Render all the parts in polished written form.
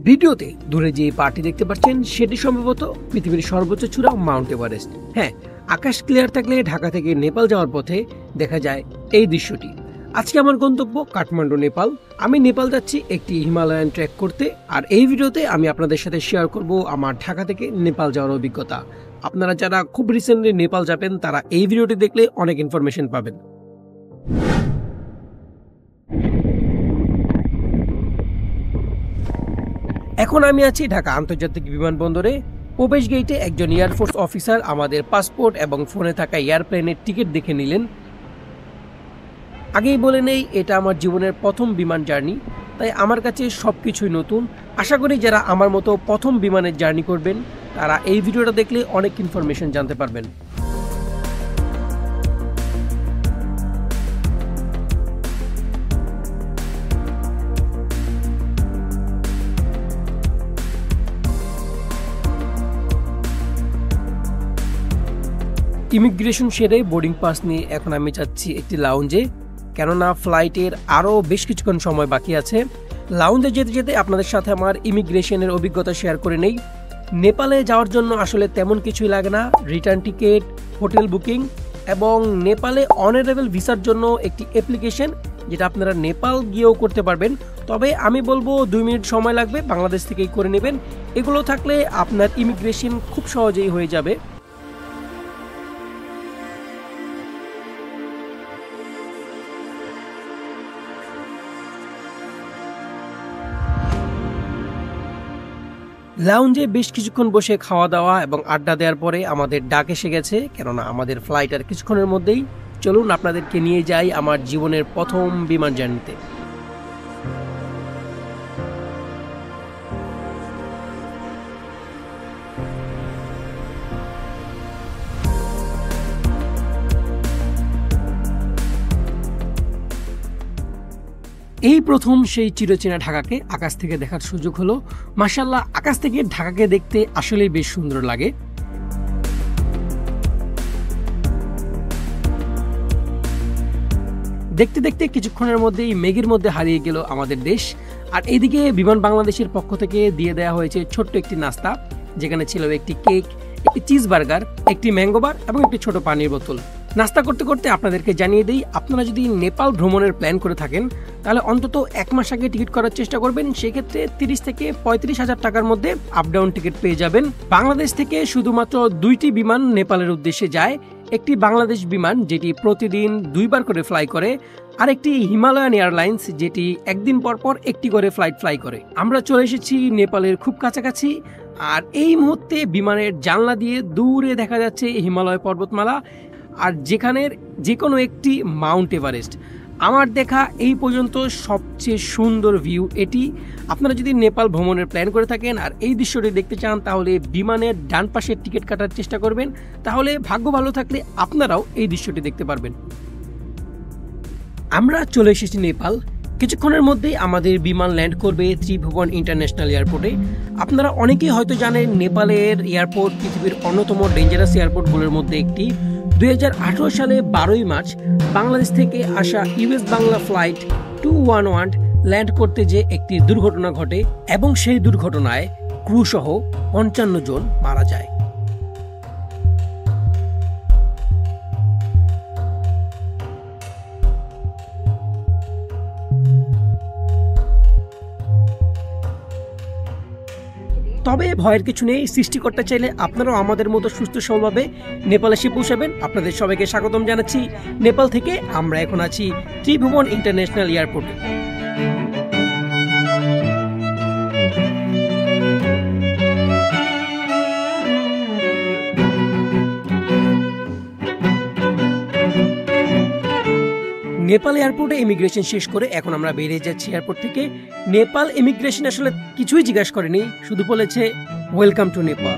ভিডিওতে দূরে যে পাহাড়টি দেখতে পাচ্ছেন সেটি সম্ভবত পৃথিবীর সর্বোচ্চ চূড়া মাউন্ট এভারেস্ট। হ্যাঁ, আকাশ ক্লিয়ার থাকলে ঢাকা থেকে নেপাল যাওয়ার পথে দেখা যায় এই দৃশ্যটি। আজকে আমার গন্তব্য কাঠমান্ডু, নেপাল। আমি নেপাল যাচ্ছি একটি হিমালয়ান ট্রেক করতে, আর এই ভিডিওতে আমি আপনাদের সাথে শেয়ার করব আমার ঢাকা থেকে নেপাল যাওয়ার অভিজ্ঞতা। আপনারা যারা খুব রিসেন্টলি নেপাল যাবেন তারা এই ভিডিওটি দেখলে অনেক ইনফরমেশন পাবেন। এখন আমি আছি ঢাকা আন্তর্জাতিক বিমানবন্দরে। প্রবেশ গেটে একজন এয়ারফোর্স অফিসার আমাদের পাসপোর্ট এবং ফোনে থাকা এয়ারপ্লেনের টিকিট দেখে নিলেন। আগেই বলে নেই, এটা আমার জীবনের প্রথম বিমান জার্নি, তাই আমার কাছে সবকিছুই নতুন। আশা করি যারা আমার মতো প্রথম বিমানের জার্নি করবেন তারা এই ভিডিওটা দেখলে অনেক ইনফরমেশন জানতে পারবেন। ইমিগ্রেশন সেরে বোর্ডিং পাস নিয়ে এখন আমি যাচ্ছি একটি লাউঞ্জে, কেননা ফ্লাইটের আরও বেশ কিছুক্ষণ সময় বাকি আছে। লাউঞ্জে যেতে যেতে আপনাদের সাথে আমার ইমিগ্রেশনের অভিজ্ঞতা শেয়ার করে নেই। নেপালে যাওয়ার জন্য আসলে তেমন কিছুই লাগে না, রিটার্ন টিকিট, হোটেল বুকিং এবং নেপালে অনারেবল ভিসার জন্য একটি অ্যাপ্লিকেশন, যেটা আপনারা নেপাল গিয়েও করতে পারবেন। তবে আমি বলবো 2 মিনিট সময় লাগবে, বাংলাদেশ থেকেই করে নেবেন। এগুলো থাকলে আপনার ইমিগ্রেশন খুব সহজেই হয়ে যাবে। লাউঞ্জে বেশ কিছুক্ষণ বসে খাওয়া দাওয়া এবং আড্ডা দেওয়ার পরে আমাদের ডাক এসে গেছে, কেননা আমাদের ফ্লাইট আর কিছুক্ষণের মধ্যেই। চলুন আপনাদেরকে নিয়ে যাই আমার জীবনের প্রথম বিমান জার্নিতে। এই প্রথম সেই চিরচেনা ঢাকাকে আকাশ থেকে দেখার সুযোগ হলো। মাশাআল্লাহ, আকাশ থেকে ঢাকাকে দেখতে আসলেই বেশ সুন্দর লাগে। দেখতে দেখতে কিছুক্ষণের মধ্যেই মেঘের মধ্যে হারিয়ে গেল আমাদের দেশ। আর এইদিকে বিমান বাংলাদেশের পক্ষ থেকে দিয়ে দেওয়া হয়েছে ছোট্ট একটি নাস্তা, যেখানে ছিল একটি কেক, একটি চিজ বার্গার, একটি ম্যাঙ্গো বার এবং একটি ছোট পানির বোতল। নাস্তা করতে করতে আপনাদেরকে জানিয়ে দিই, আপনারা যদি নেপাল ভ্রমণের প্ল্যান করে থাকেন তাহলে অন্তত 1 মাস আগে টিকিট করার চেষ্টা করবেন। সেক্ষেত্রে 30 থেকে 35 হাজার টাকার মধ্যে আপ ডাউন টিকিট পেয়ে যাবেন। বাংলাদেশ থেকে শুধুমাত্র 2টি বিমান নেপালের উদ্দেশ্যে যায়। একটি বাংলাদেশ বিমান যেটি প্রতিদিন 2 বার করে ফ্লাই করে, আর একটি হিমালয়ান এয়ারলাইন্স যেটি একদিন পর পর একটি করে ফ্লাই করে। আমরা চলে এসেছি নেপালের খুব কাছাকাছি, আর এই মুহূর্তে বিমানের জানলা দিয়ে দূরে দেখা যাচ্ছে হিমালয় পর্বতমালা, আর যেখানের যে কোনো একটি মাউন্ট এভারেস্ট। আমার দেখা এই পর্যন্ত সবচেয়ে সুন্দর ভিউ এটি। আপনারা যদি নেপাল ভ্রমণের প্ল্যান করে থাকেন আর এই দৃশ্যটি দেখতে চান তাহলে বিমানের ডান পাশের টিকিট কাটার চেষ্টা করবেন, তাহলে ভাগ্য ভালো থাকলে আপনারাও এই দৃশ্যটি দেখতে পারবেন। আমরা চলে এসেছি নেপাল। কিছুক্ষণের মধ্যেই আমাদের বিমান ল্যান্ড করবে ত্রিভুবন ইন্টারন্যাশনাল এয়ারপোর্টে। আপনারা অনেকেই হয়তো জানেন নেপালের এয়ারপোর্ট পৃথিবীর অন্যতম ডেঞ্জারাস এয়ারপোর্টগুলোর মধ্যে একটি। 2018 সালে 12ই মার্চ বাংলাদেশ থেকে আসা ইউএস বাংলা ফ্লাইট 211 ল্যান্ড করতে যে একটি দুর্ঘটনা ঘটে এবং সেই দুর্ঘটনায় ক্রু সহ 55 জন মারা যায়। তবে ভয়ের কিছু নেই, সৃষ্টি করতে চাইলে আপনারাও আমাদের মতো সুস্থ সবলভাবে নেপালে এসে পৌঁছাবেন। আপনাদের সবাইকে স্বাগতম জানাচ্ছি নেপাল থেকে। আমরা এখন আছি ত্রিভুবন ইন্টারন্যাশনাল এয়ারপোর্টে। নেপাল এয়ারপোর্টে ইমিগ্রেশন শেষ করে এখন আমরা বেরিয়ে যাচ্ছি এয়ারপোর্ট থেকে। নেপাল ইমিগ্রেশন আসলে কিছুই জিজ্ঞাসা করেনি, শুধু বলেছে ওয়েলকাম টু নেপাল।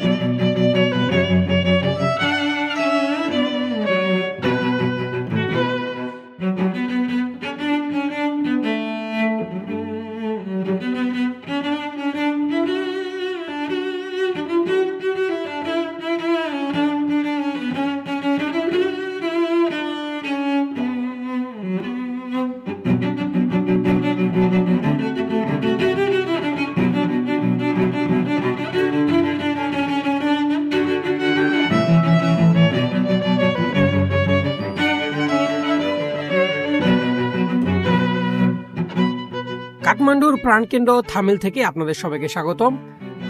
প্রাণকেন্দ্র থামিল থেকে আপনাদের সবাইকে স্বাগতম।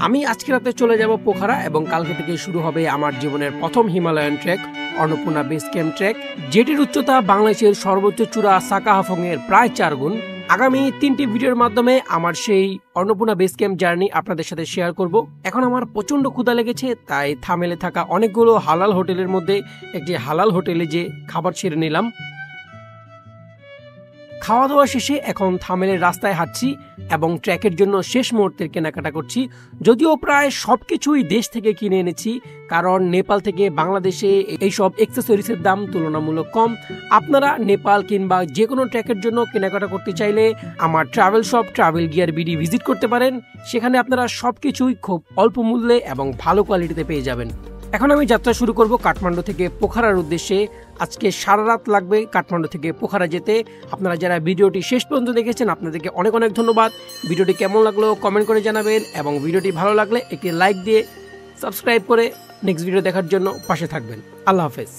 আমি আজকে রাতে চলে যাব পোখারা এবং কালকে থেকে শুরু হবে আমার জীবনের প্রথম Himalayan trek Annapurna base camp trek, যেটির উচ্চতা বাংলাদেশের সর্বোচ্চ চূড়া সাকাহাফং এর প্রায় 4 গুণ। আগামী 3টি ভিডিওর মাধ্যমে আমার সেই অন্নপূর্ণা বেস ক্যাম্প জার্নি আপনাদের সাথে শেয়ার করব। এখন আমার প্রচন্ড ক্ষুধা লেগেছে, তাই থামেলে থাকা অনেকগুলো হালাল হোটেলের মধ্যে একটি হালাল হোটেলে যে খাবার ছেড়ে নিলাম। খাওয়া দাওয়া শেষে এখন থামেলের রাস্তায় হাঁটছি এবং ট্র্যাকের জন্য শেষ মুহূর্তের কেনাকাটা করছি। যদিও প্রায় সবকিছুই দেশ থেকে কিনে এনেছি, কারণ নেপাল থেকে বাংলাদেশে এইসব অ্যাক্সেসরিজের দাম তুলনামূলক কম। আপনারা নেপাল কিংবা যে কোনো ট্র্যাকের জন্য কেনাকাটা করতে চাইলে আমার travel shop travel gear BD visit করতে পারেন। সেখানে আপনারা সবকিছুই খুব অল্প মূল্যে এবং ভালো কোয়ালিটিতে পেয়ে যাবেন। এখন আমি যাত্রা শুরু করব কাঠমান্ডু থেকে পোখারার উদ্দেশ্যে। আজকে সারা রাত লাগবে কাঠমান্ডু থেকে পোখারা যেতে। আপনারা যারা ভিডিওটি শেষ পর্যন্ত দেখেছেন আপনাদেরকে অনেক অনেক ধন্যবাদ। ভিডিওটি কেমন লাগলো কমেন্ট করে জানাবেন এবং ভিডিওটি ভালো লাগলে একটি লাইক দিয়ে সাবস্ক্রাইব করে নেক্সট ভিডিও দেখার জন্য পাশে থাকবেন। আল্লাহ হাফেজ।